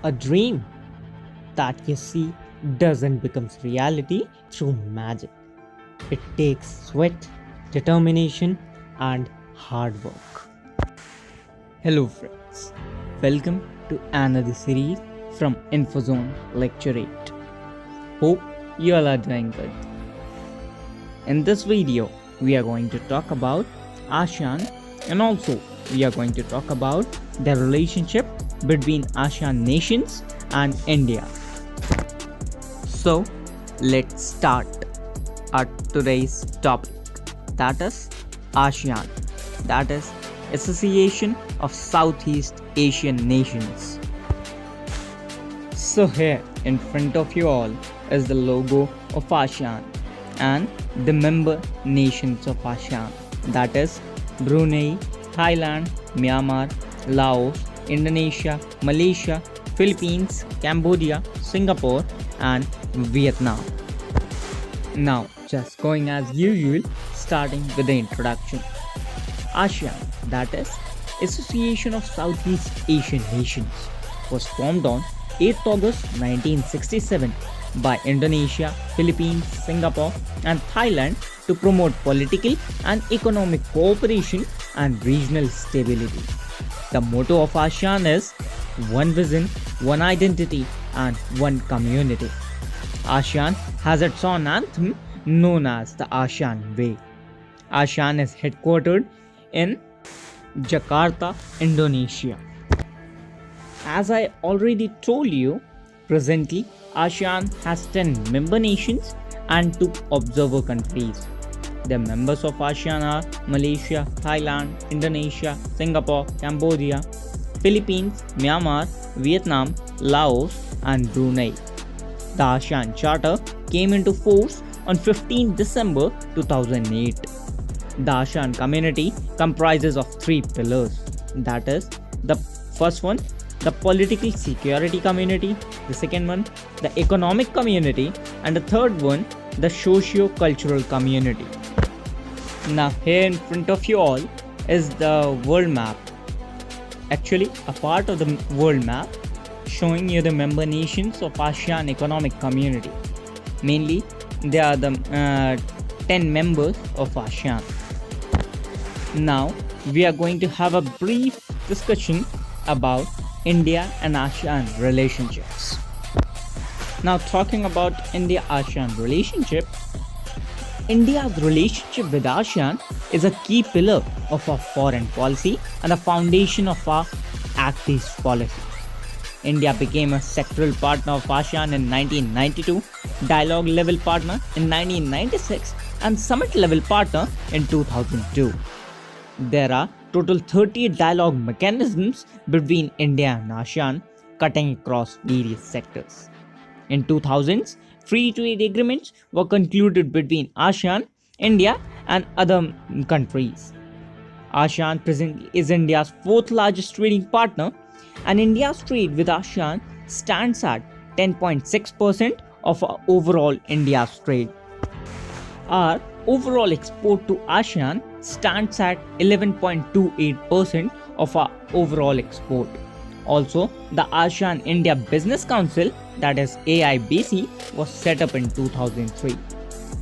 A dream that you see doesn't become reality through magic. It takes sweat, determination, and hard work. Hello, friends. Welcome to another series from InfoZone Lecture 8. Hope you all are doing good. In this video, we are going to talk about ASEAN, and also we are going to talk about the relationship between ASEAN nations and India. So, let's start at today's topic, that is ASEAN, that is Association of Southeast Asian Nations. So here in front of you all is the logo of ASEAN and the member nations of ASEAN, that is Brunei, Thailand, Myanmar, Laos, Indonesia, Malaysia, Philippines, Cambodia, Singapore and Vietnam. Now just going as usual, starting with the introduction. ASEAN, that is Association of Southeast Asian Nations, was formed on 8th August 1967 by Indonesia, Philippines, Singapore and Thailand to promote political and economic cooperation and regional stability. The motto of ASEAN is One Vision, One Identity and One Community. ASEAN has its own anthem known as the ASEAN Way. ASEAN is headquartered in Jakarta, Indonesia. As I already told you, presently ASEAN has 10 member nations and 2 observer countries. The members of ASEAN are Malaysia, Thailand, Indonesia, Singapore, Cambodia, Philippines, Myanmar, Vietnam, Laos and Brunei. The ASEAN Charter came into force on 15 December 2008. The ASEAN community comprises of 3 pillars, that is, the first one, the political security community, the second one, the economic community and the third one, the socio-cultural community. Now here in front of you all is the world map. Actually a part of the world map showing you the member nations of ASEAN Economic Community. Mainly they are the 10 members of ASEAN. Now we are going to have a brief discussion about India and ASEAN relationships. Now talking about India-ASEAN relationship, India's relationship with ASEAN is a key pillar of our foreign policy and the foundation of our Act East policy. India became a sectoral partner of ASEAN in 1992, dialogue level partner in 1996 and summit level partner in 2002. There are total 30 dialogue mechanisms between India and ASEAN cutting across various sectors. In 2000s, free trade agreements were concluded between ASEAN, India and other countries. ASEAN presently is India's 4th largest trading partner and India's trade with ASEAN stands at 10.6% of our overall India's trade. Our overall export to ASEAN stands at 11.28% of our overall export. Also, the ASEAN India Business Council, that is AIBC, was set up in 2003.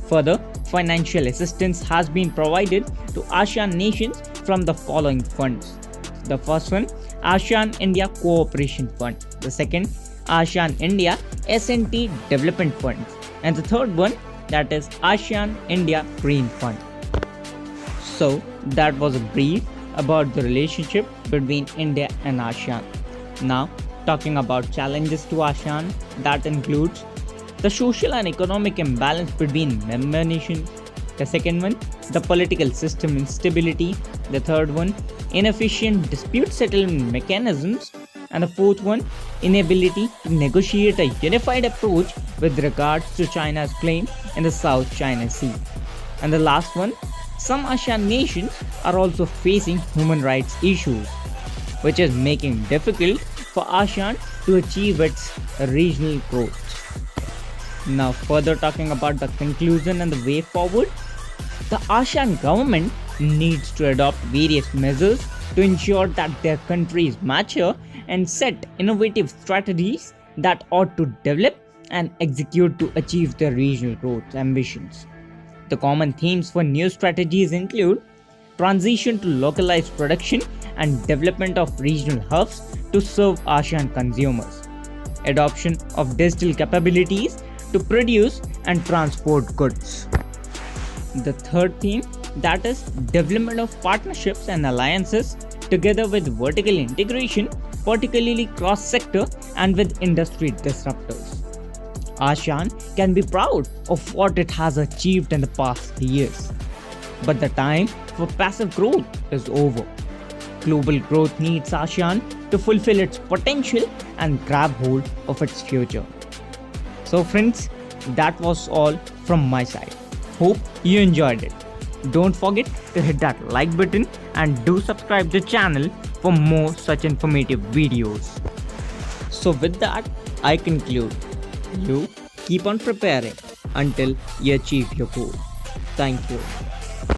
Further, financial assistance has been provided to ASEAN nations from the following funds. The first one, ASEAN India Cooperation Fund. The second, ASEAN India S&T Development Fund. And the third one, that is ASEAN India Green Fund. So that was a brief about the relationship between India and ASEAN. Now talking about challenges to ASEAN, that includes the social and economic imbalance between member nations. The second one, the political system instability. The third one, inefficient dispute settlement mechanisms. And the fourth one, inability to negotiate a unified approach with regards to China's claim in the South China Sea. And the last one, some ASEAN nations are also facing human rights issues, which is making difficult for ASEAN to achieve its regional growth. Now further talking about the conclusion and the way forward, the ASEAN government needs to adopt various measures to ensure that their countries mature and set innovative strategies that ought to develop and execute to achieve their regional growth ambitions. The common themes for new strategies include transition to localized production and development of regional hubs to serve ASEAN consumers, adoption of digital capabilities to produce and transport goods. The third theme, that is development of partnerships and alliances together with vertical integration, particularly cross-sector and with industry disruptors. ASEAN can be proud of what it has achieved in the past years, but the time for passive growth is over. Global growth needs ASEAN to fulfill its potential and grab hold of its future. So friends, that was all from my side. Hope you enjoyed it. Don't forget to hit that like button and do subscribe the channel for more such informative videos. So with that, I conclude. You keep on preparing until you achieve your goal. Thank you.